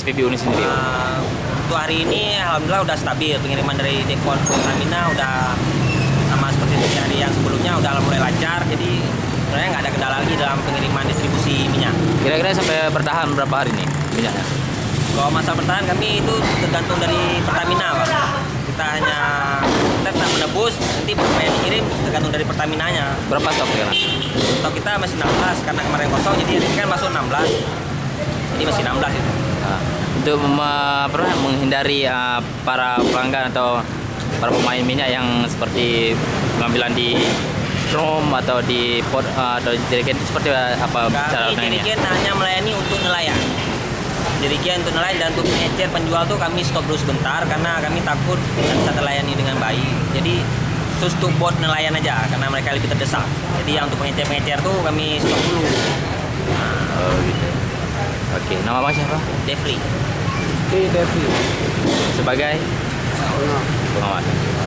SPBU ini sendiri? Untuk hari ini alhamdulillah udah stabil, pengiriman dari depo Pertamina udah sama seperti hari yang sebelumnya udah mulai lancar, jadi sebenarnya nggak ada kendala lagi dalam pengiriman distribusi minyak. Kira-kira sampai bertahan berapa hari nih minyaknya? Kalau masalah bertahan kami itu tergantung dari Pertamina, Pak. Kita tak menebus, nanti berapa yang dikirim tergantung dari Pertaminanya. Berapa stok sekarang? Stok kita masih 16 karena kemarin kosong, jadi hari ini kan masuk 16. Jadi masih 16 itu. Nah, untuk menghindari para pelanggan atau para pemain minyak yang seperti pengambilan di drum atau di pot atau jerigen, seperti apa cara Kami mainnya? jerigen hanya melayani untuk nelayan. Jerigen untuk nelayan dan untuk pengecer penjual tuh kami stop dulu sebentar karena kami takut tidak bisa terlayani dengan baik. Jadi khusus untuk bot nelayan aja karena mereka lebih terdesak. Jadi yang untuk pengecer tuh kami stop dulu. Oh gitu. Oke, nama Bang siapa? Devri. Sebagai pengawas.